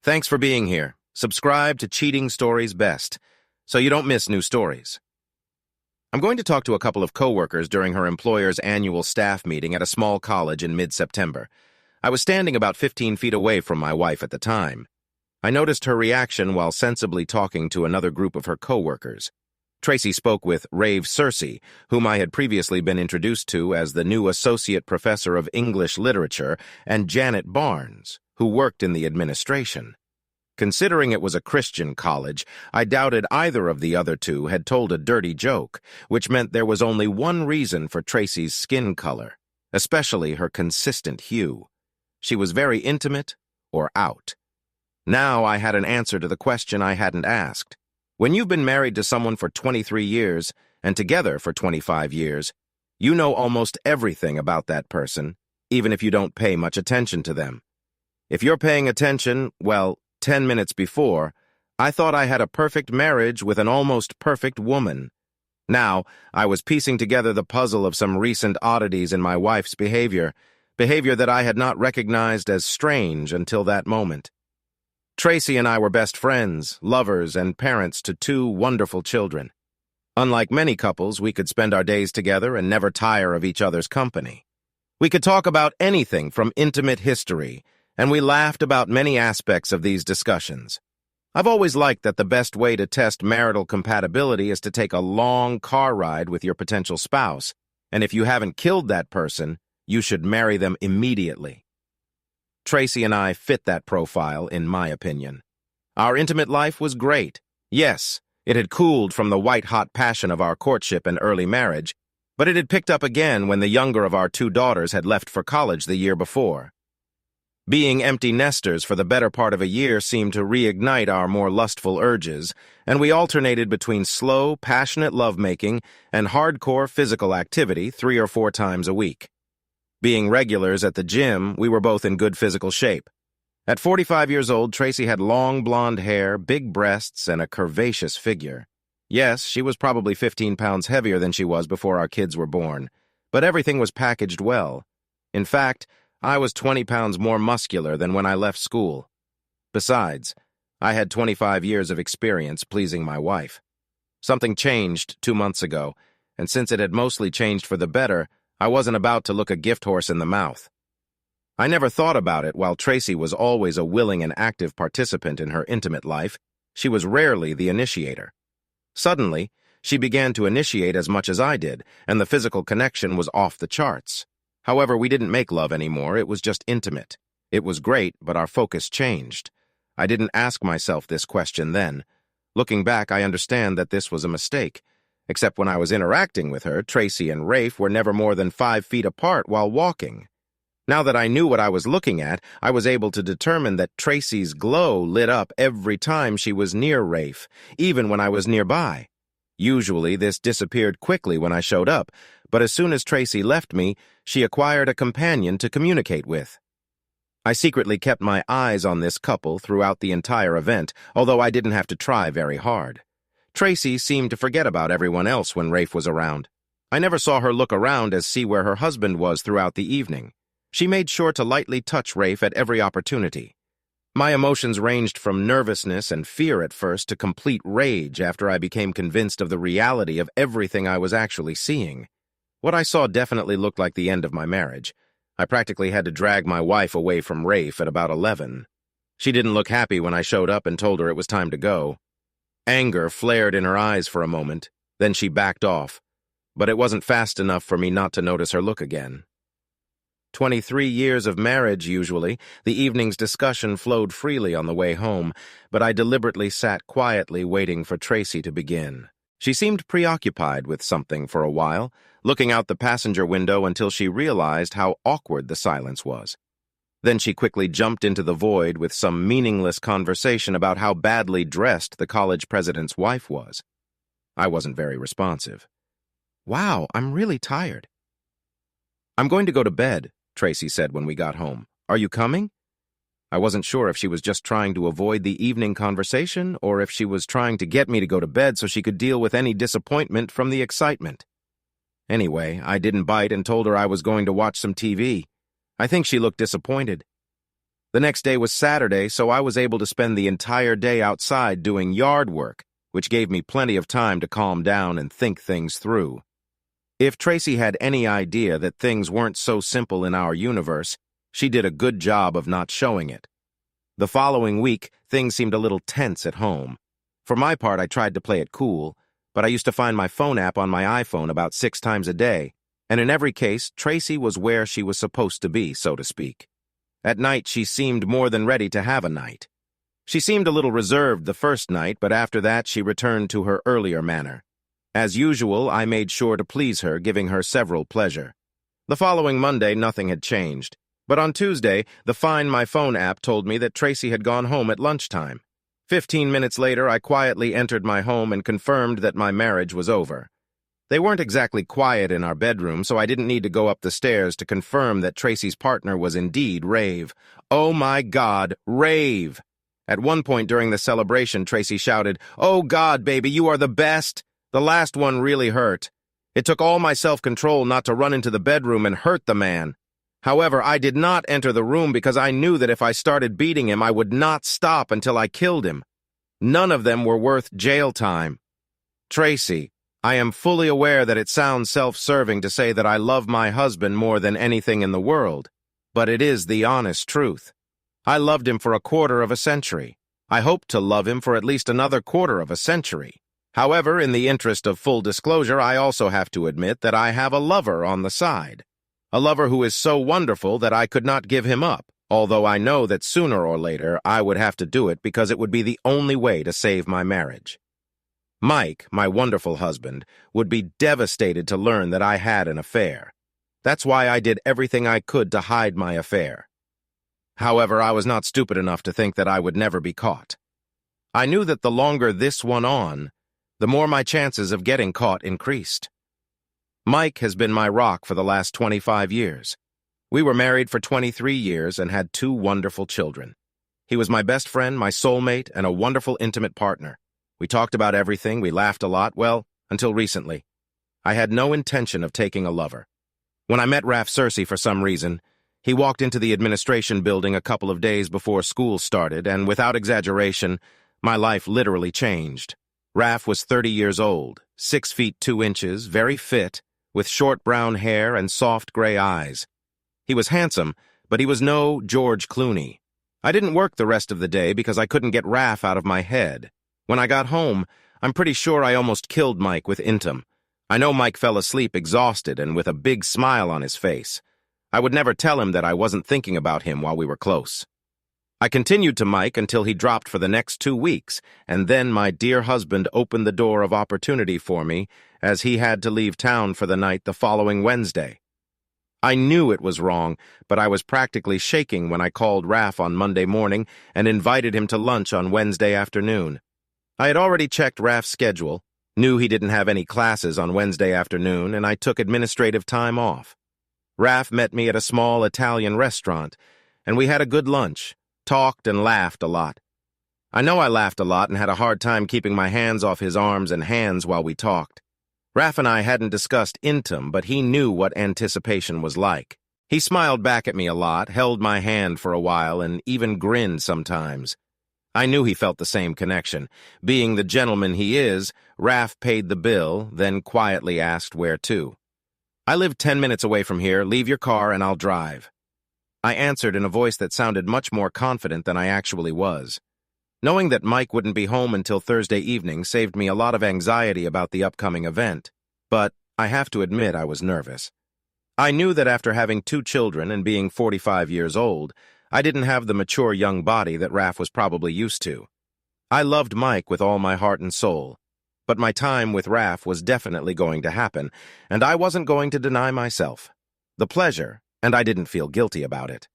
Thanks for being here. Subscribe to Cheating Stories Best, so you don't miss new stories. I'm going to talk to a couple of coworkers during her employer's annual staff meeting at a small college in mid-September. I was standing about 15 feet away from my wife at the time. I noticed her reaction while sensibly talking to another group of her coworkers. Tracy spoke with Rave Cersei, whom I had previously been introduced to as the new associate professor of English literature, and Janet Barnes, who worked in the administration. Considering it was a Christian college, I doubted either of the other two had told a dirty joke, which meant there was only one reason for Tracy's skin color, especially her consistent hue. She was very intimate or out. Now I had an answer to the question I hadn't asked. When you've been married to someone for 23 years and together for 25 years, you know almost everything about that person, even if you don't pay much attention to them. If you're paying attention, well, 10 minutes before, I thought I had a perfect marriage with an almost perfect woman. Now, I was piecing together the puzzle of some recent oddities in my wife's behavior that I had not recognized as strange until that moment. Tracy and I were best friends, lovers, and parents to two wonderful children. Unlike many couples, we could spend our days together and never tire of each other's company. We could talk about anything from intimate history, and we laughed about many aspects of these discussions. I've always liked that the best way to test marital compatibility is to take a long car ride with your potential spouse, and if you haven't killed that person, you should marry them immediately. Tracy and I fit that profile, in my opinion. Our intimate life was great. Yes, it had cooled from the white-hot passion of our courtship and early marriage, but it had picked up again when the younger of our two daughters had left for college the year before. Being empty nesters for the better part of a year seemed to reignite our more lustful urges, and we alternated between slow, passionate lovemaking and hardcore physical activity 3 or 4 times a week. Being regulars at the gym, we were both in good physical shape. At 45 years old, Tracy had long blonde hair, big breasts, and a curvaceous figure. Yes, she was probably 15 pounds heavier than she was before our kids were born, but everything was packaged well. In fact, I was 20 pounds more muscular than when I left school. Besides, I had 25 years of experience pleasing my wife. Something changed 2 months ago, and since it had mostly changed for the better, I wasn't about to look a gift horse in the mouth. I never thought about it while Tracy was always a willing and active participant in her intimate life. She was rarely the initiator. Suddenly, she began to initiate as much as I did, and the physical connection was off the charts. However, we didn't make love anymore, it was just intimate. It was great, but our focus changed. I didn't ask myself this question then. Looking back, I understand that this was a mistake. Except when I was interacting with her, Tracy and Rafe were never more than 5 feet apart while walking. Now that I knew what I was looking at, I was able to determine that Tracy's glow lit up every time she was near Rafe, even when I was nearby. Usually, this disappeared quickly when I showed up, but as soon as Tracy left me, she acquired a companion to communicate with. I secretly kept my eyes on this couple throughout the entire event, although I didn't have to try very hard. Tracy seemed to forget about everyone else when Rafe was around. I never saw her look around to see where her husband was throughout the evening. She made sure to lightly touch Rafe at every opportunity. My emotions ranged from nervousness and fear at first to complete rage after I became convinced of the reality of everything I was actually seeing. What I saw definitely looked like the end of my marriage. I practically had to drag my wife away from Rafe at about 11. She didn't look happy when I showed up and told her it was time to go. Anger flared in her eyes for a moment, then she backed off, but it wasn't fast enough for me not to notice her look again. 23 years of marriage, usually, the evening's discussion flowed freely on the way home, but I deliberately sat quietly waiting for Tracy to begin. She seemed preoccupied with something for a while, looking out the passenger window until she realized how awkward the silence was. Then she quickly jumped into the void with some meaningless conversation about how badly dressed the college president's wife was. I wasn't very responsive. "Wow, I'm really tired." "I'm going to go to bed," Tracy said when we got home. "Are you coming?" I wasn't sure if she was just trying to avoid the evening conversation or if she was trying to get me to go to bed so she could deal with any disappointment from the excitement. Anyway, I didn't bite and told her I was going to watch some TV. I think she looked disappointed. The next day was Saturday, so I was able to spend the entire day outside doing yard work, which gave me plenty of time to calm down and think things through. If Tracy had any idea that things weren't so simple in our universe, she did a good job of not showing it. The following week, things seemed a little tense at home. For my part, I tried to play it cool, but I used to find my phone app on my iPhone about 6 times a day, and in every case, Tracy was where she was supposed to be, so to speak. At night, she seemed more than ready to have a night. She seemed a little reserved the first night, but after that, she returned to her earlier manner. As usual, I made sure to please her, giving her several pleasure. The following Monday, nothing had changed. But on Tuesday, the Find My Phone app told me that Tracy had gone home at lunchtime. 15 minutes later, I quietly entered my home and confirmed that my marriage was over. They weren't exactly quiet in our bedroom, so I didn't need to go up the stairs to confirm that Tracy's partner was indeed Rave. Oh my God, Rave! At one point during the celebration, Tracy shouted, "Oh God, baby, you are the best!" The last one really hurt. It took all my self-control not to run into the bedroom and hurt the man. However, I did not enter the room because I knew that if I started beating him, I would not stop until I killed him. None of them were worth jail time. Tracy, I am fully aware that it sounds self-serving to say that I love my husband more than anything in the world, but it is the honest truth. I loved him for a quarter of a century. I hope to love him for at least another quarter of a century. However, in the interest of full disclosure, I also have to admit that I have a lover on the side. A lover who is so wonderful that I could not give him up, although I know that sooner or later I would have to do it because it would be the only way to save my marriage. Mike, my wonderful husband, would be devastated to learn that I had an affair. That's why I did everything I could to hide my affair. However, I was not stupid enough to think that I would never be caught. I knew that the longer this went on, the more my chances of getting caught increased. Mike has been my rock for the last 25 years. We were married for 23 years and had 2 wonderful children. He was my best friend, my soulmate, and a wonderful intimate partner. We talked about everything, we laughed a lot, well, until recently. I had no intention of taking a lover. When I met Raf Cersei for some reason, he walked into the administration building a couple of days before school started, and without exaggeration, my life literally changed. Raf was 30 years old, 6 feet 2 inches, very fit, with short brown hair and soft gray eyes. He was handsome, but he was no George Clooney. I didn't work the rest of the day because I couldn't get Raf out of my head. When I got home, I'm pretty sure I almost killed Mike with Intim. I know Mike fell asleep exhausted and with a big smile on his face. I would never tell him that I wasn't thinking about him while we were close. I continued to Mike until he dropped for the next 2 weeks, and then my dear husband opened the door of opportunity for me as he had to leave town for the night the following Wednesday. I knew it was wrong, but I was practically shaking when I called Raf on Monday morning and invited him to lunch on Wednesday afternoon. I had already checked Raf's schedule, knew he didn't have any classes on Wednesday afternoon, and I took administrative time off. Raf met me at a small Italian restaurant, and we had a good lunch, talked and laughed a lot. I know I laughed a lot and had a hard time keeping my hands off his arms and hands while we talked. Raf and I hadn't discussed Intim, but he knew what anticipation was like. He smiled back at me a lot, held my hand for a while, and even grinned sometimes. I knew he felt the same connection. Being the gentleman he is, Raf paid the bill, then quietly asked where to. "I live 10 minutes away from here. Leave your car and I'll drive." I answered in a voice that sounded much more confident than I actually was. Knowing that Mike wouldn't be home until Thursday evening saved me a lot of anxiety about the upcoming event, but I have to admit I was nervous. I knew that after having 2 children and being 45 years old, I didn't have the mature young body that Raf was probably used to. I loved Mike with all my heart and soul, but my time with Raf was definitely going to happen, and I wasn't going to deny myself the pleasure, and I didn't feel guilty about it.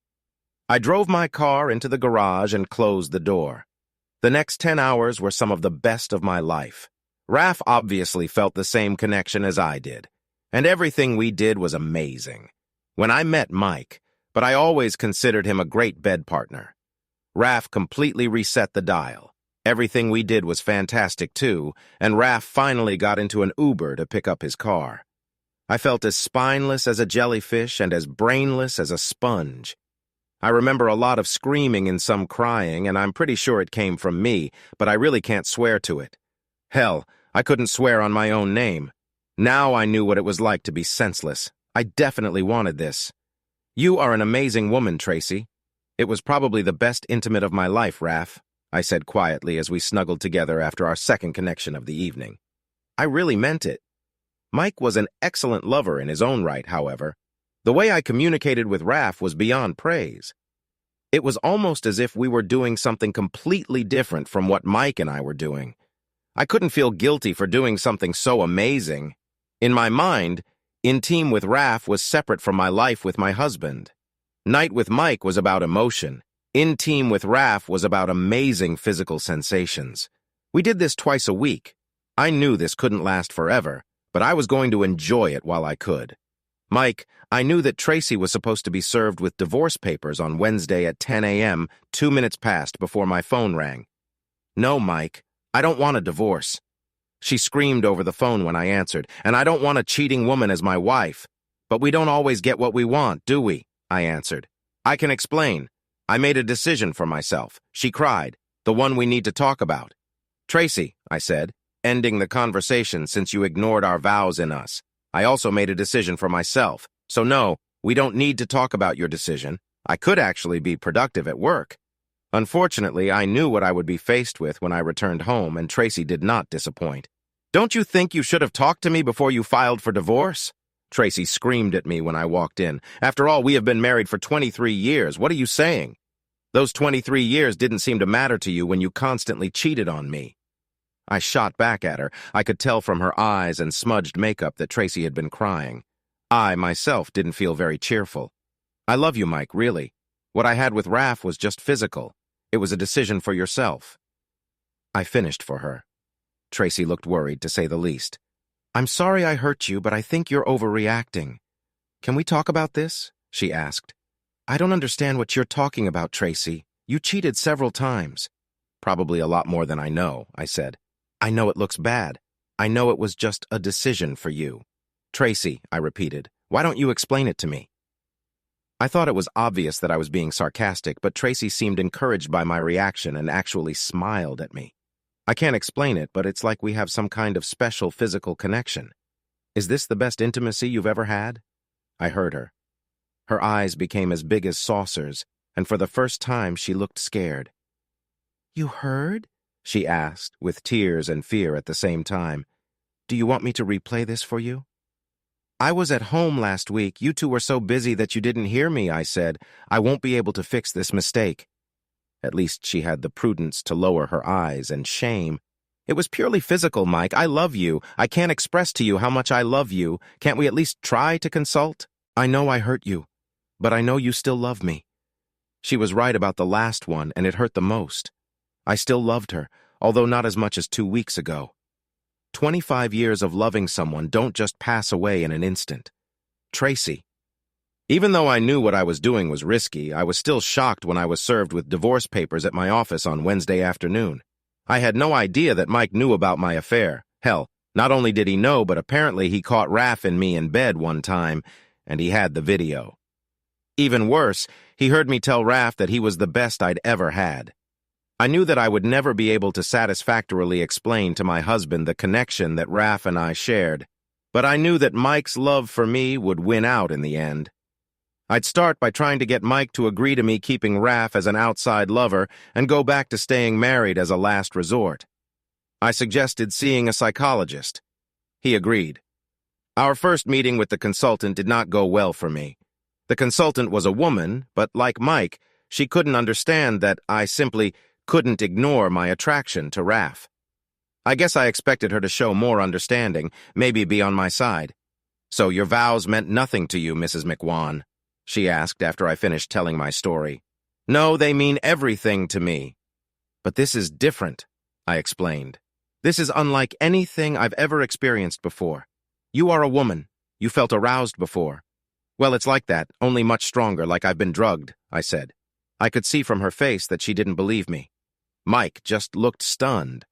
I drove my car into the garage and closed the door. The next 10 hours were some of the best of my life. Raf obviously felt the same connection as I did, and everything we did was amazing. When I met Mike, but I always considered him a great bed partner. Raf completely reset the dial. Everything we did was fantastic too, and Raf finally got into an Uber to pick up his car. I felt as spineless as a jellyfish and as brainless as a sponge. I remember a lot of screaming and some crying, and I'm pretty sure it came from me, but I really can't swear to it. Hell, I couldn't swear on my own name. Now I knew what it was like to be senseless. I definitely wanted this. You are an amazing woman, Tracy. It was probably the best intimate of my life, Raph, I said quietly as we snuggled together after our second connection of the evening. I really meant it. Mike was an excellent lover in his own right, however. The way I communicated with Raph was beyond praise. It was almost as if we were doing something completely different from what Mike and I were doing. I couldn't feel guilty for doing something so amazing. In my mind, intimacy with Raph was separate from my life with my husband. Night with Mike was about emotion. Intimacy with Raph was about amazing physical sensations. We did this twice a week. I knew this couldn't last forever, but I was going to enjoy it while I could. Mike, I knew that Tracy was supposed to be served with divorce papers on Wednesday at 10 a.m., 2 minutes past before my phone rang. No, Mike, I don't want a divorce. She screamed over the phone when I answered, and I don't want a cheating woman as my wife. But we don't always get what we want, do we? I answered. I can explain. I made a decision for myself. She cried, the one we need to talk about. Tracy, I said, ending the conversation since you ignored our vows in us. I also made a decision for myself. So no, we don't need to talk about your decision. I could actually be productive at work. Unfortunately, I knew what I would be faced with when I returned home, and Tracy did not disappoint. Don't you think you should have talked to me before you filed for divorce? Tracy screamed at me when I walked in. After all, we have been married for 23 years. What are you saying? Those 23 years didn't seem to matter to you when you constantly cheated on me. I shot back at her. I could tell from her eyes and smudged makeup that Tracy had been crying. I, myself, didn't feel very cheerful. I love you, Mike, really. What I had with Raph was just physical. It was a decision for yourself. I finished for her. Tracy looked worried, to say the least. I'm sorry I hurt you, but I think you're overreacting. Can we talk about this? She asked. I don't understand what you're talking about, Tracy. You cheated several times. Probably a lot more than I know, I said. I know it looks bad. I know it was just a decision for you. Tracy, I repeated, why don't you explain it to me? I thought it was obvious that I was being sarcastic, but Tracy seemed encouraged by my reaction and actually smiled at me. I can't explain it, but it's like we have some kind of special physical connection. Is this the best intimacy you've ever had? I heard her. Her eyes became as big as saucers, and for the first time she looked scared. You heard? She asked, with tears and fear at the same time. Do you want me to replay this for you? I was at home last week. You two were so busy that you didn't hear me, I said. I won't be able to fix this mistake. At least she had the prudence to lower her eyes and shame. It was purely physical, Mike. I love you. I can't express to you how much I love you. Can't we at least try to consult? I know I hurt you, but I know you still love me. She was right about the last one, and it hurt the most. I still loved her, although not as much as 2 weeks ago. 25 years of loving someone don't just pass away in an instant. Tracy. Even though I knew what I was doing was risky, I was still shocked when I was served with divorce papers at my office on Wednesday afternoon. I had no idea that Mike knew about my affair. Hell, not only did he know, but apparently he caught Raph and me in bed one time, and he had the video. Even worse, he heard me tell Raph that he was the best I'd ever had. I knew that I would never be able to satisfactorily explain to my husband the connection that Raph and I shared, but I knew that Mike's love for me would win out in the end. I'd start by trying to get Mike to agree to me keeping Raph as an outside lover and go back to staying married as a last resort. I suggested seeing a psychologist. He agreed. Our first meeting with the consultant did not go well for me. The consultant was a woman, but like Mike, she couldn't understand that I simply couldn't ignore my attraction to Raph. I guess I expected her to show more understanding, maybe be on my side. So your vows meant nothing to you, Mrs. McWan? She asked after I finished telling my story. No, they mean everything to me. But this is different, I explained. This is unlike anything I've ever experienced before. You are a woman. You felt aroused before. Well, it's like that, only much stronger, like I've been drugged, I said. I could see from her face that she didn't believe me. Mike just looked stunned.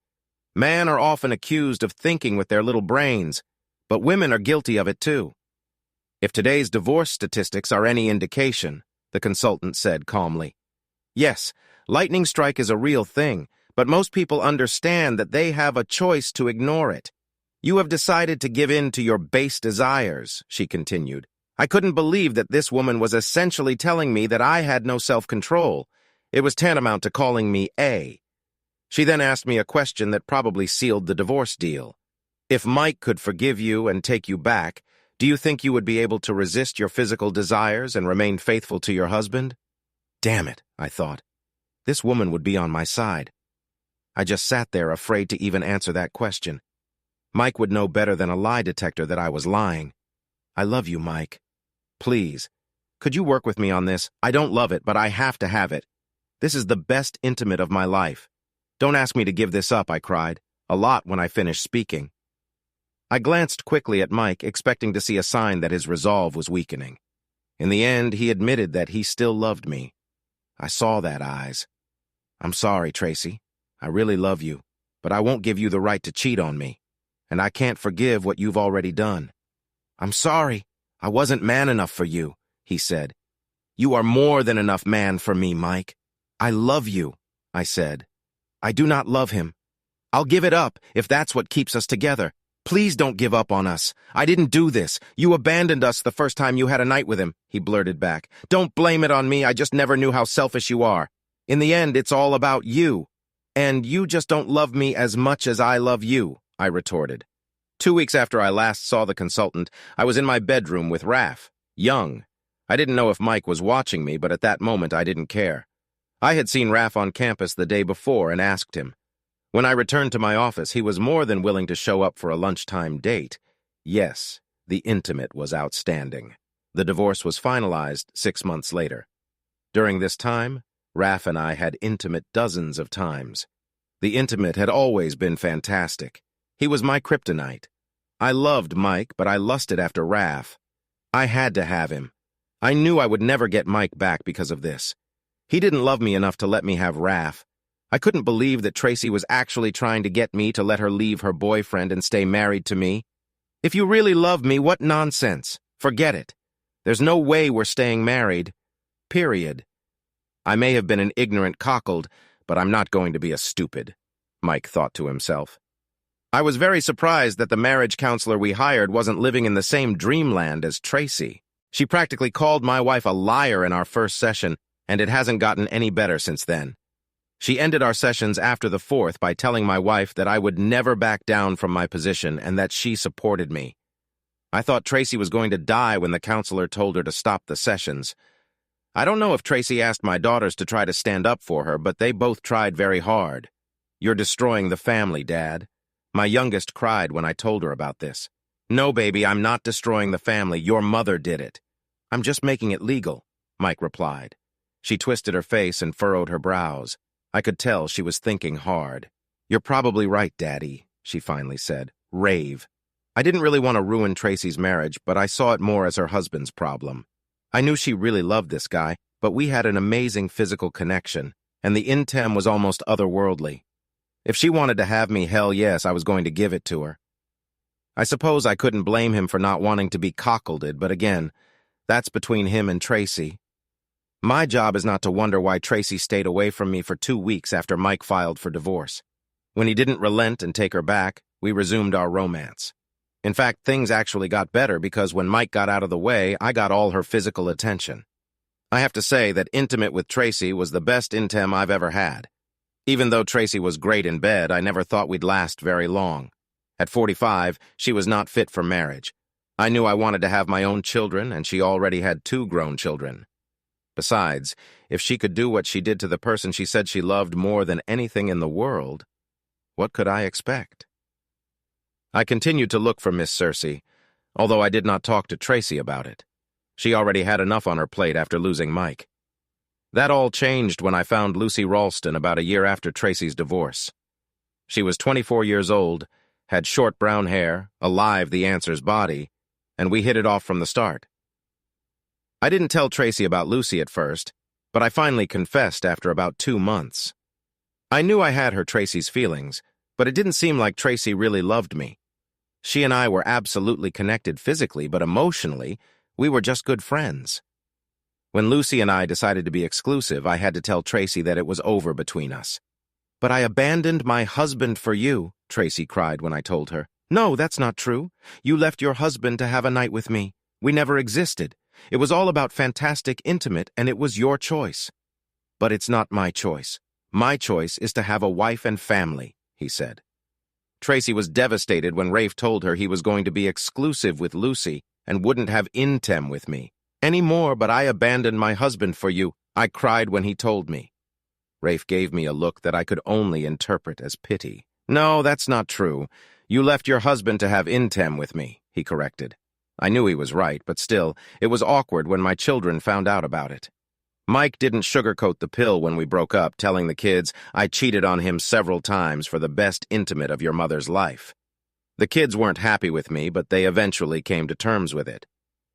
Men are often accused of thinking with their little brains, but women are guilty of it too. If today's divorce statistics are any indication, the consultant said calmly. Yes, lightning strike is a real thing, but most people understand that they have a choice to ignore it. You have decided to give in to your base desires, she continued. I couldn't believe that this woman was essentially telling me that I had no self-control. It was tantamount to calling me A. She then asked me a question that probably sealed the divorce deal. If Mike could forgive you and take you back, do you think you would be able to resist your physical desires and remain faithful to your husband? Damn it, I thought. This woman would be on my side. I just sat there afraid to even answer that question. Mike would know better than a lie detector that I was lying. I love you, Mike. Please, could you work with me on this? I don't love it, but I have to have it. This is the best intimate of my life. Don't ask me to give this up, I cried, a lot when I finished speaking. I glanced quickly at Mike, expecting to see a sign that his resolve was weakening. In the end, he admitted that he still loved me. I saw that eyes. I'm sorry, Tracy. I really love you, but I won't give you the right to cheat on me. And I can't forgive what you've already done. I'm sorry. I wasn't man enough for you, he said. You are more than enough man for me, Mike. I love you, I said. I do not love him. I'll give it up if that's what keeps us together. Please don't give up on us. I didn't do this. You abandoned us the first time you had a night with him, he blurted back. Don't blame it on me. I just never knew how selfish you are. In the end, it's all about you. And you just don't love me as much as I love you, I retorted. 2 weeks after I last saw the consultant, I was in my bedroom with Raph, young. I didn't know if Mike was watching me, but at that moment I didn't care. I had seen Raph on campus the day before and asked him. When I returned to my office, he was more than willing to show up for a lunchtime date. Yes, the intimate was outstanding. The divorce was finalized 6 months later. During this time, Raph and I had intimate dozens of times. The intimate had always been fantastic. He was my kryptonite. I loved Mike, but I lusted after Raph. I had to have him. I knew I would never get Mike back because of this. He didn't love me enough to let me have Raph. I couldn't believe that Tracy was actually trying to get me to let her leave her boyfriend and stay married to me. If you really love me, what nonsense. Forget it. There's no way we're staying married. Period. I may have been an ignorant cockled, but I'm not going to be a stupid, Mike thought to himself. I was very surprised that the marriage counselor we hired wasn't living in the same dreamland as Tracy. She practically called my wife a liar in our first session, and it hasn't gotten any better since then. She ended our sessions after the 4th by telling my wife that I would never back down from my position and that she supported me. I thought Tracy was going to die when the counselor told her to stop the sessions. I don't know if Tracy asked my daughters to try to stand up for her, but they both tried very hard. You're destroying the family, Dad. My youngest cried when I told her about this. No, baby, I'm not destroying the family. Your mother did it. I'm just making it legal, Mike replied. She twisted her face and furrowed her brows. I could tell she was thinking hard. You're probably right, Daddy, she finally said. Rave. I didn't really want to ruin Tracy's marriage, but I saw it more as her husband's problem. I knew she really loved this guy, but we had an amazing physical connection, and the intem was almost otherworldly. If she wanted to have me, hell yes, I was going to give it to her. I suppose I couldn't blame him for not wanting to be cockleded, but again, that's between him and Tracy. My job is not to wonder why Tracy stayed away from me for 2 weeks after Mike filed for divorce. When he didn't relent and take her back, we resumed our romance. In fact, things actually got better because when Mike got out of the way, I got all her physical attention. I have to say that intimate with Tracy was the best intem I've ever had. Even though Tracy was great in bed, I never thought we'd last very long. At 45, she was not fit for marriage. I knew I wanted to have my own children, and she already had 2 grown children. Besides, if she could do what she did to the person she said she loved more than anything in the world, what could I expect? I continued to look for Miss Cersei, although I did not talk to Tracy about it. She already had enough on her plate after losing Mike. That all changed when I found Lucy Ralston about a year after Tracy's divorce. She was 24 years old, had short brown hair, a live the answer's body, and we hit it off from the start. I didn't tell Tracy about Lucy at first, but I finally confessed after about 2 months. I knew I had her Tracy's feelings, but it didn't seem like Tracy really loved me. She and I were absolutely connected physically, but emotionally, we were just good friends. When Lucy and I decided to be exclusive, I had to tell Tracy that it was over between us. "But I abandoned my husband for you," Tracy cried when I told her. "No, that's not true. You left your husband to have a night with me. We never existed. It was all about fantastic intimate, and it was your choice." "But it's not my choice. My choice is to have a wife and family," he said. Tracy was devastated when Rafe told her he was going to be exclusive with Lucy and wouldn't have intim with me. "Any more, but I abandoned my husband for you," I cried when he told me. Rafe gave me a look that I could only interpret as pity. "No, that's not true. You left your husband to have intim with me," he corrected. I knew he was right, but still, it was awkward when my children found out about it. Mike didn't sugarcoat the pill when we broke up, telling the kids I cheated on him several times for the best intimate of your mother's life. The kids weren't happy with me, but they eventually came to terms with it.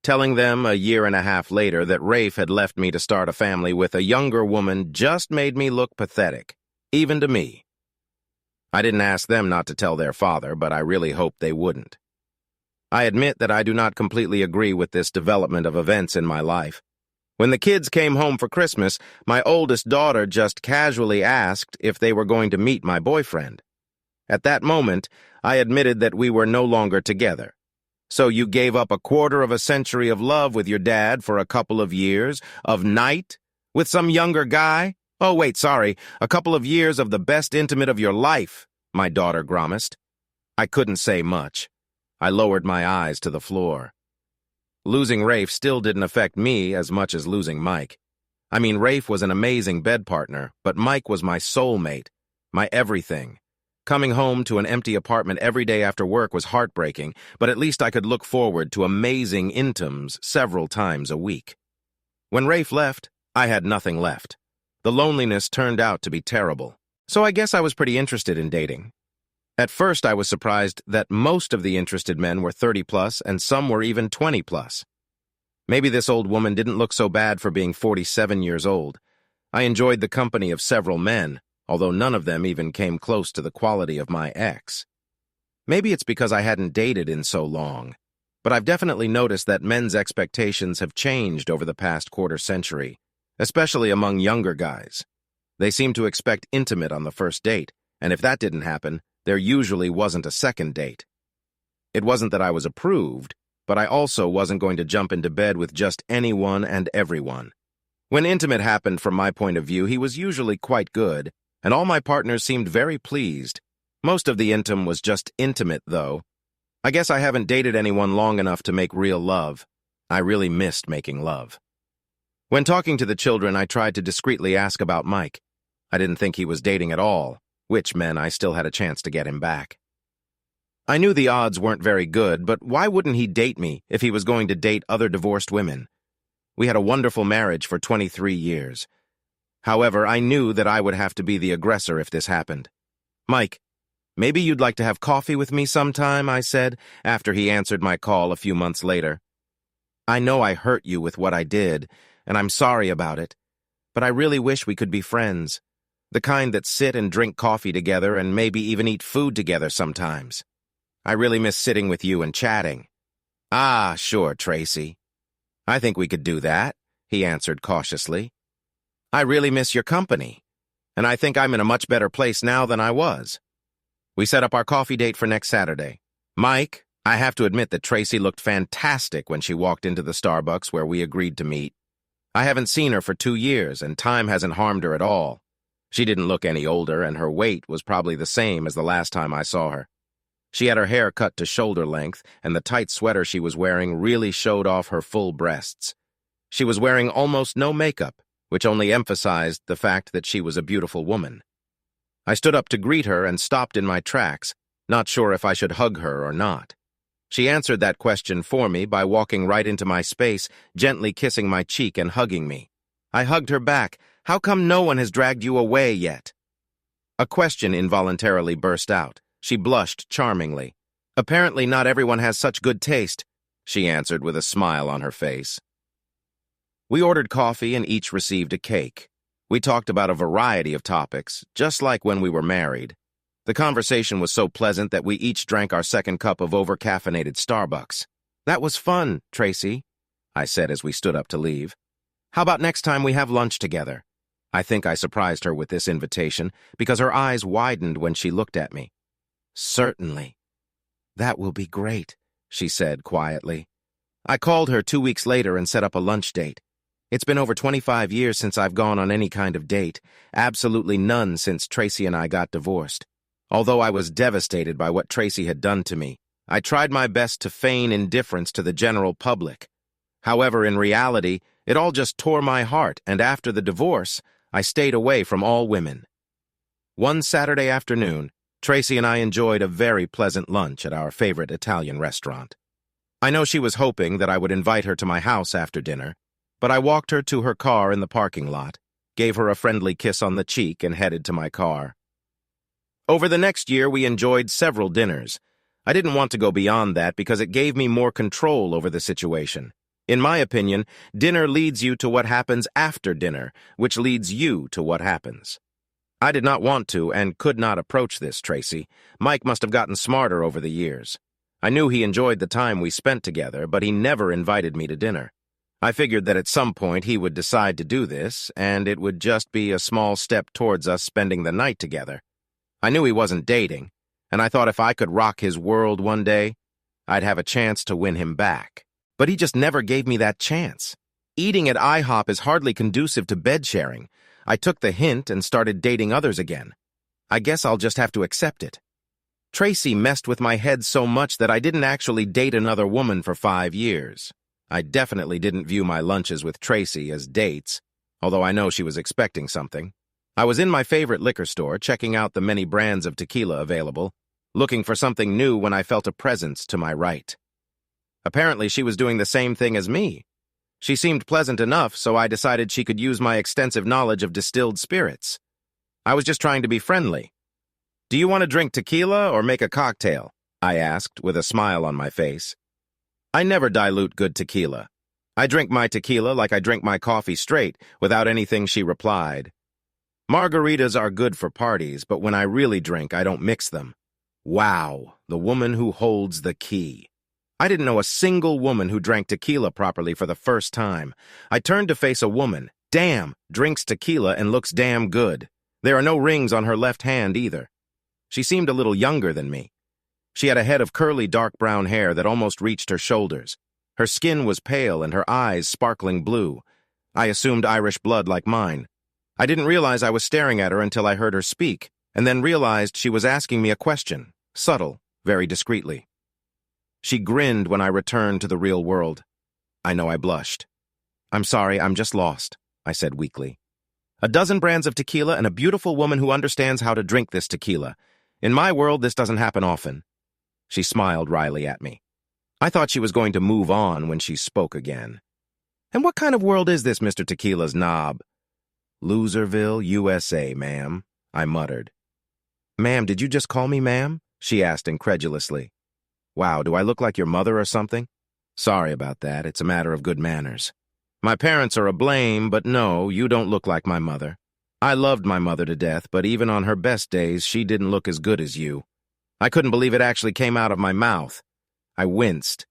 Telling them 1.5 years later that Rafe had left me to start a family with a younger woman just made me look pathetic, even to me. I didn't ask them not to tell their father, but I really hoped they wouldn't. I admit that I do not completely agree with this development of events in my life. When the kids came home for Christmas, my oldest daughter just casually asked if they were going to meet my boyfriend. At that moment, I admitted that we were no longer together. "So you gave up 1/4 century of love with your dad for a couple of years of night with some younger guy? Oh, wait, sorry, a couple of years of the best intimate of your life," my daughter grimaced. I couldn't say much. I lowered my eyes to the floor. Losing Rafe still didn't affect me as much as losing Mike. I mean, Rafe was an amazing bed partner, but Mike was my soulmate, my everything. Coming home to an empty apartment every day after work was heartbreaking, but at least I could look forward to amazing intims several times a week. When Rafe left, I had nothing left. The loneliness turned out to be terrible. So I guess I was pretty interested in dating. At first, I was surprised that most of the interested men were 30+ and some were even 20+. Maybe this old woman didn't look so bad for being 47 years old. I enjoyed the company of several men, although none of them even came close to the quality of my ex. Maybe it's because I hadn't dated in so long, but I've definitely noticed that men's expectations have changed over the past 1/4 century, especially among younger guys. They seem to expect intimate on the first date, and if that didn't happen, there usually wasn't a second date. It wasn't that I was approved, but I also wasn't going to jump into bed with just anyone and everyone. When intimate happened from my point of view, he was usually quite good, and all my partners seemed very pleased. Most of the intim was just intimate, though. I guess I haven't dated anyone long enough to make real love. I really missed making love. When talking to the children, I tried to discreetly ask about Mike. I didn't think he was dating at all, which meant I still had a chance to get him back. I knew the odds weren't very good, but why wouldn't he date me if he was going to date other divorced women? We had a wonderful marriage for 23 years. However, I knew that I would have to be the aggressor if this happened. "Mike, maybe you'd like to have coffee with me sometime," I said, after he answered my call a few months later. "I know I hurt you with what I did, and I'm sorry about it, but I really wish we could be friends. The kind that sit and drink coffee together and maybe even eat food together sometimes. I really miss sitting with you and chatting." "Ah, sure, Tracy. I think we could do that," he answered cautiously. "I really miss your company, and I think I'm in a much better place now than I was." We set up our coffee date for next Saturday. Mike, I have to admit that Tracy looked fantastic when she walked into the Starbucks where we agreed to meet. I haven't seen her for 2 years, and time hasn't harmed her at all. She didn't look any older, and her weight was probably the same as the last time I saw her. She had her hair cut to shoulder length, and the tight sweater she was wearing really showed off her full breasts. She was wearing almost no makeup, which only emphasized the fact that she was a beautiful woman. I stood up to greet her and stopped in my tracks, not sure if I should hug her or not. She answered that question for me by walking right into my space, gently kissing my cheek and hugging me. I hugged her back. "How come no one has dragged you away yet?" A question involuntarily burst out. She blushed charmingly. "Apparently not everyone has such good taste," she answered with a smile on her face. We ordered coffee and each received a cake. We talked about a variety of topics, just like when we were married. The conversation was so pleasant that we each drank our second cup of over-caffeinated Starbucks. "That was fun, Tracy," I said as we stood up to leave. How about next time we have lunch together? I think I surprised her with this invitation because her eyes widened when she looked at me. Certainly. That will be great, she said quietly. I called her 2 weeks later and set up a lunch date. It's been over 25 years since I've gone on any kind of date, absolutely none since Tracy and I got divorced. Although I was devastated by what Tracy had done to me, I tried my best to feign indifference to the general public. However, in reality, it all just tore my heart, and after the divorce, I stayed away from all women. One Saturday afternoon, Tracy and I enjoyed a very pleasant lunch at our favorite Italian restaurant. I know she was hoping that I would invite her to my house after dinner, but I walked her to her car in the parking lot, gave her a friendly kiss on the cheek, and headed to my car. Over the next year, we enjoyed several dinners. I didn't want to go beyond that because it gave me more control over the situation. In my opinion, dinner leads you to what happens after dinner, which leads you to what happens. I did not want to and could not approach this, Tracy. Mike must have gotten smarter over the years. I knew he enjoyed the time we spent together, but he never invited me to dinner. I figured that at some point he would decide to do this, and it would just be a small step towards us spending the night together. I knew he wasn't dating, and I thought if I could rock his world one day, I'd have a chance to win him back. But he just never gave me that chance. Eating at IHOP is hardly conducive to bed sharing. I took the hint and started dating others again. I guess I'll just have to accept it. Tracy messed with my head so much that I didn't actually date another woman for 5 years. I definitely didn't view my lunches with Tracy as dates, although I know she was expecting something. I was in my favorite liquor store, checking out the many brands of tequila available, looking for something new when I felt a presence to my right. Apparently, she was doing the same thing as me. She seemed pleasant enough, so I decided she could use my extensive knowledge of distilled spirits. I was just trying to be friendly. "Do you want to drink tequila or make a cocktail?" I asked with a smile on my face. I never dilute good tequila. I drink my tequila like I drink my coffee straight, without anything, she replied. Margaritas are good for parties, but when I really drink, I don't mix them. Wow, the woman who holds the key. I didn't know a single woman who drank tequila properly for the first time. I turned to face a woman. Damn, drinks tequila and looks damn good. There are no rings on her left hand either. She seemed a little younger than me. She had a head of curly dark brown hair that almost reached her shoulders. Her skin was pale and her eyes sparkling blue. I assumed Irish blood like mine. I didn't realize I was staring at her until I heard her speak, and then realized she was asking me a question, subtle, very discreetly. She grinned when I returned to the real world. I know I blushed. "I'm sorry, I'm just lost," I said weakly. "A dozen brands of tequila and a beautiful woman who understands how to drink this tequila. In my world, this doesn't happen often." She smiled wryly at me. I thought she was going to move on when she spoke again. "And what kind of world is this, Mr. Tequila's knob?" "Loserville, USA, ma'am," I muttered. "Ma'am, did you just call me ma'am?" she asked incredulously. "Wow, do I look like your mother or something?" "Sorry about that, it's a matter of good manners. My parents are a blame, but no, you don't look like my mother. I loved my mother to death, but even on her best days, she didn't look as good as you." I couldn't believe it actually came out of my mouth. I winced.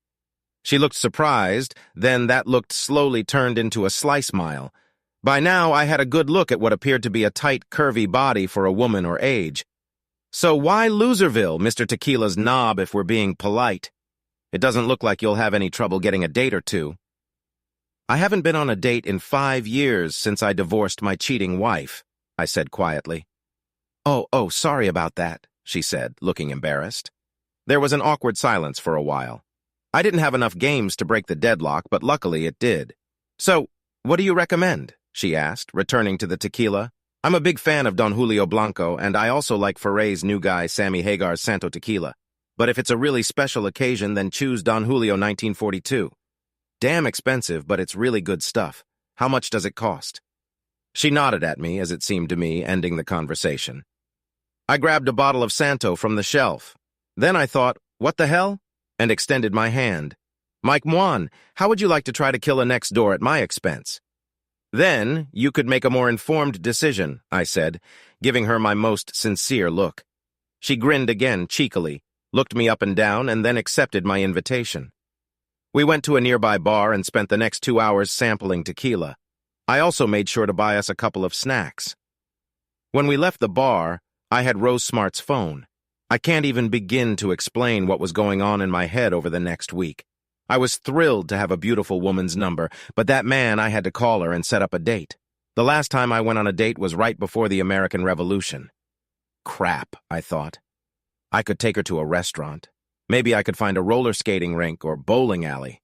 She looked surprised, then that look slowly turned into a sly smile. By now, I had a good look at what appeared to be a tight, curvy body for a woman or age. "So why Loserville, Mr. Tequila's knob, if we're being polite? It doesn't look like you'll have any trouble getting a date or two." "I haven't been on a date in 5 years since I divorced my cheating wife," I said quietly. Oh, sorry about that," she said, looking embarrassed. There was an awkward silence for a while. I didn't have enough games to break the deadlock, but luckily it did. "So, what do you recommend?" she asked, returning to the tequila. "I'm a big fan of Don Julio Blanco, and I also like Ferrey's new guy, Sammy Hagar's Santo Tequila. But if it's a really special occasion, then choose Don Julio 1942. Damn expensive, but it's really good stuff. How much does it cost?" She nodded at me, as it seemed to me, ending the conversation. I grabbed a bottle of Santo from the shelf. Then I thought, what the hell? And extended my hand. "Mike Mwan, how would you like to try to kill a next door at my expense?" "Then you could make a more informed decision," I said, giving her my most sincere look. She grinned again, cheekily, looked me up and down, and then accepted my invitation. We went to a nearby bar and spent the next 2 hours sampling tequila. I also made sure to buy us a couple of snacks. When we left the bar, I had Rose Smart's phone. I can't even begin to explain what was going on in my head over the next week. I was thrilled to have a beautiful woman's number, but that man, I had to call her and set up a date. The last time I went on a date was right before the American Revolution. Crap, I thought. I could take her to a restaurant. Maybe I could find a roller skating rink or bowling alley.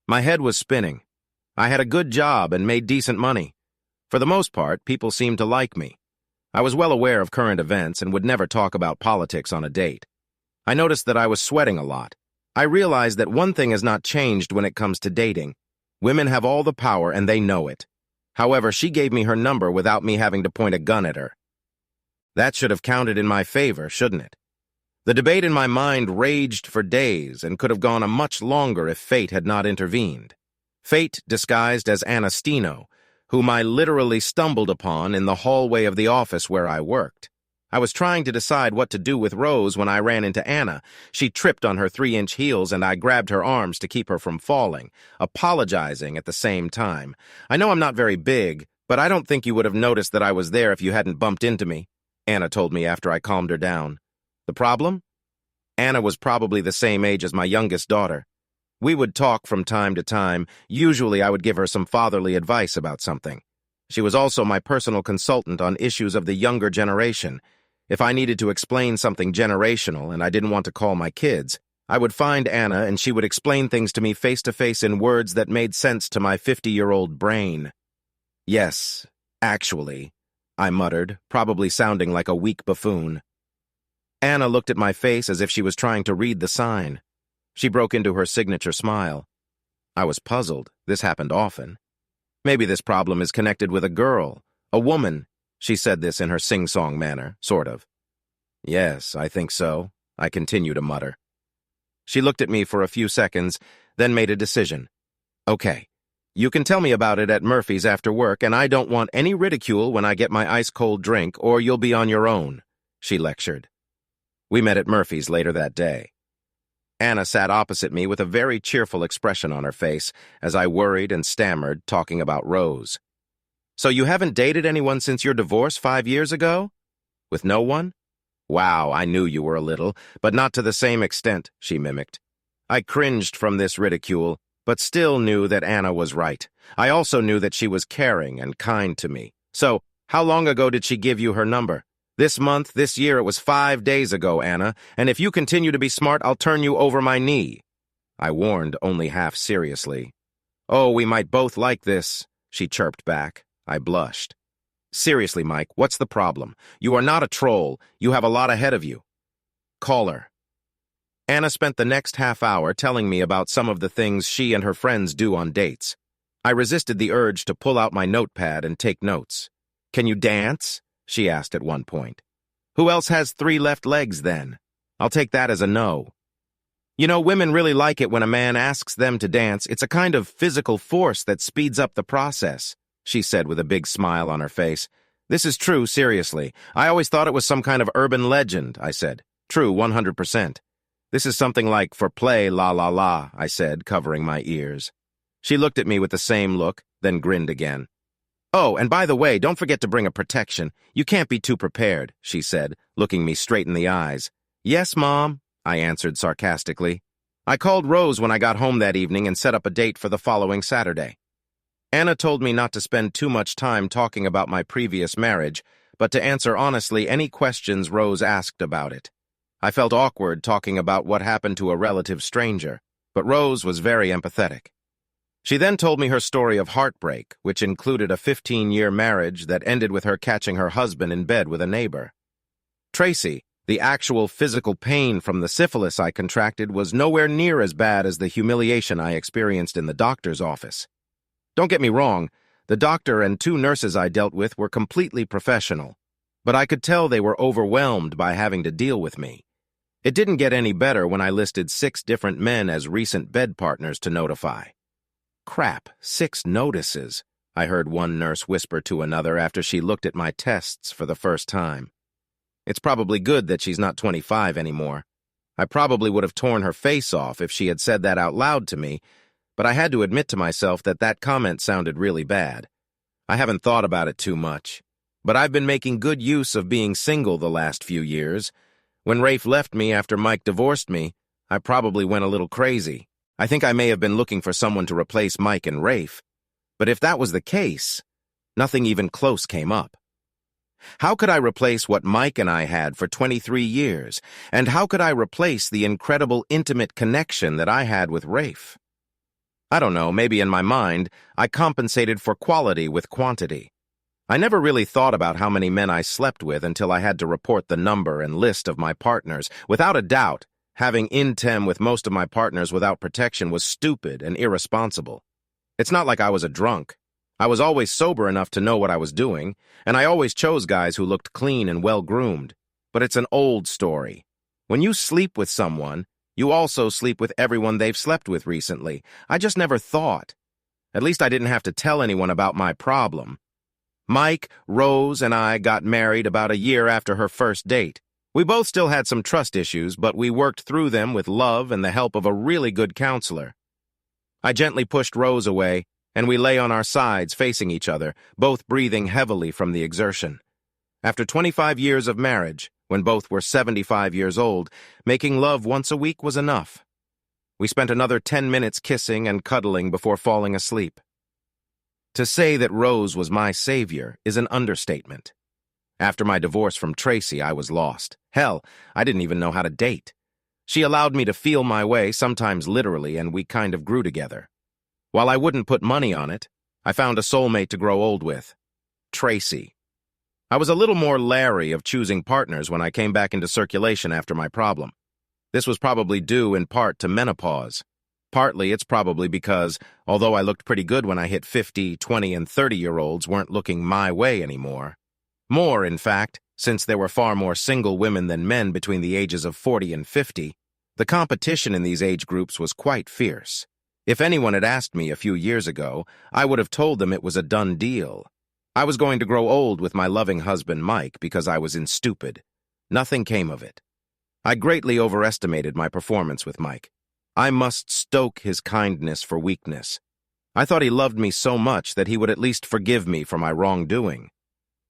My head was spinning. I had a good job and made decent money. For the most part, people seemed to like me. I was well aware of current events and would never talk about politics on a date. I noticed that I was sweating a lot. I realized that one thing has not changed when it comes to dating. Women have all the power and they know it. However, she gave me her number without me having to point a gun at her. That should have counted in my favor, shouldn't it? The debate in my mind raged for days and could have gone a much longer if fate had not intervened. Fate disguised as Anastino, whom I literally stumbled upon in the hallway of the office where I worked. I was trying to decide what to do with Rose when I ran into Anna. She tripped on her 3-inch heels and I grabbed her arms to keep her from falling, apologizing at the same time. I know I'm not very big, but I don't think you would have noticed that I was there if you hadn't bumped into me, Anna told me after I calmed her down. The problem? Anna was probably the same age as my youngest daughter. We would talk from time to time. Usually I would give her some fatherly advice about something. She was also my personal consultant on issues of the younger generation. If I needed to explain something generational and I didn't want to call my kids, I would find Anna and she would explain things to me face-to-face in words that made sense to my 50-year-old brain. Yes, actually, I muttered, probably sounding like a weak buffoon. Anna looked at my face as if she was trying to read the sign. She broke into her signature smile. I was puzzled. This happened often. Maybe this problem is connected with a girl, a woman. She said this in her sing-song manner, sort of. Yes, I think so, I continue to mutter. She looked at me for a few seconds, then made a decision. Okay, you can tell me about it at Murphy's after work, and I don't want any ridicule when I get my ice-cold drink, or you'll be on your own, she lectured. We met at Murphy's later that day. Anna sat opposite me with a very cheerful expression on her face as I worried and stammered, talking about Rose. So you haven't dated anyone since your divorce 5 years ago? With no one? Wow, I knew you were a little, but not to the same extent, she mimicked. I cringed from this ridicule, but still knew that Anna was right. I also knew that she was caring and kind to me. So, how long ago did she give you her number? This month, this year, it was 5 days ago, Anna, and if you continue to be smart, I'll turn you over my knee. I warned only half seriously. Oh, we might both like this, she chirped back. I blushed. Seriously, Mike, what's the problem? You are not a troll. You have a lot ahead of you. Call her. Anna spent the next half hour telling me about some of the things she and her friends do on dates. I resisted the urge to pull out my notepad and take notes. Can you dance? She asked at one point. Who else has 3 left legs, then? I'll take that as a no. You know, women really like it when a man asks them to dance. It's a kind of physical force that speeds up the process, she said with a big smile on her face. This is true, seriously. I always thought it was some kind of urban legend, I said. True, 100%. This is something like for play, la la la, I said, covering my ears. She looked at me with the same look, then grinned again. Oh, and by the way, don't forget to bring a protection. You can't be too prepared, she said, looking me straight in the eyes. Yes, Mom, I answered sarcastically. I called Rose when I got home that evening and set up a date for the following Saturday. Anna told me not to spend too much time talking about my previous marriage, but to answer honestly any questions Rose asked about it. I felt awkward talking about what happened to a relative stranger, but Rose was very empathetic. She then told me her story of heartbreak, which included a 15-year marriage that ended with her catching her husband in bed with a neighbor. Tracy, the actual physical pain from the syphilis I contracted, was nowhere near as bad as the humiliation I experienced in the doctor's office. Don't get me wrong, the doctor and 2 nurses I dealt with were completely professional, but I could tell they were overwhelmed by having to deal with me. It didn't get any better when I listed 6 different men as recent bed partners to notify. Crap, 6 notices, I heard one nurse whisper to another after she looked at my tests for the first time. It's probably good that she's not 25 anymore. I probably would have torn her face off if she had said that out loud to me, but I had to admit to myself that that comment sounded really bad. I haven't thought about it too much, but I've been making good use of being single the last few years. When Rafe left me after Mike divorced me, I probably went a little crazy. I think I may have been looking for someone to replace Mike and Rafe, but if that was the case, nothing even close came up. How could I replace what Mike and I had for 23 years? And how could I replace the incredible intimate connection that I had with Rafe? I don't know, maybe in my mind, I compensated for quality with quantity. I never really thought about how many men I slept with until I had to report the number and list of my partners. Without a doubt, having intim with most of my partners without protection was stupid and irresponsible. It's not like I was a drunk. I was always sober enough to know what I was doing, and I always chose guys who looked clean and well-groomed. But it's an old story. When you sleep with someone, you also sleep with everyone they've slept with recently. I just never thought. At least I didn't have to tell anyone about my problem. Mike, Rose, and I got married about a year after her first date. We both still had some trust issues, but we worked through them with love and the help of a really good counselor. I gently pushed Rose away, and we lay on our sides facing each other, both breathing heavily from the exertion. After 25 years of marriage, when both were 75 years old, making love once a week was enough. We spent another 10 minutes kissing and cuddling before falling asleep. To say that Rose was my savior is an understatement. After my divorce from Tracy, I was lost. Hell, I didn't even know how to date. She allowed me to feel my way, sometimes literally, and we kind of grew together. While I wouldn't put money on it, I found a soulmate to grow old with. Tracy. I was a little more leery of choosing partners when I came back into circulation after my problem. This was probably due in part to menopause. Partly it's probably because, although I looked pretty good when I hit 50, 20, and 30-year-olds weren't looking my way anymore. More, in fact, since there were far more single women than men between the ages of 40 and 50, the competition in these age groups was quite fierce. If anyone had asked me a few years ago, I would have told them it was a done deal. I was going to grow old with my loving husband Mike because I was in stupid. Nothing came of it. I greatly overestimated my performance with Mike. I must stoke his kindness for weakness. I thought he loved me so much that he would at least forgive me for my wrongdoing.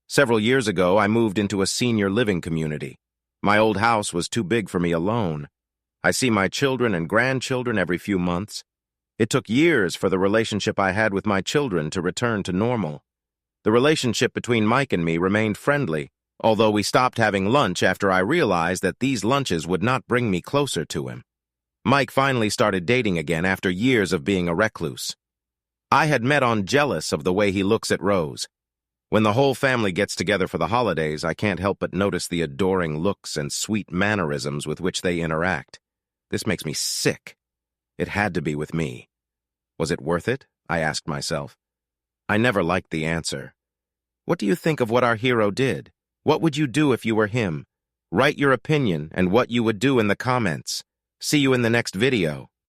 Several years ago, I moved into a senior living community. My old house was too big for me alone. I see my children and grandchildren every few months. It took years for the relationship I had with my children to return to normal. The relationship between Mike and me remained friendly, although we stopped having lunch after I realized that these lunches would not bring me closer to him. Mike finally started dating again after years of being a recluse. I had met on jealous of the way he looks at Rose. When the whole family gets together for the holidays, I can't help but notice the adoring looks and sweet mannerisms with which they interact. This makes me sick. It had to be with me. Was it worth it? I asked myself. I never liked the answer. What do you think of what our hero did? What would you do if you were him? Write your opinion and what you would do in the comments. See you in the next video.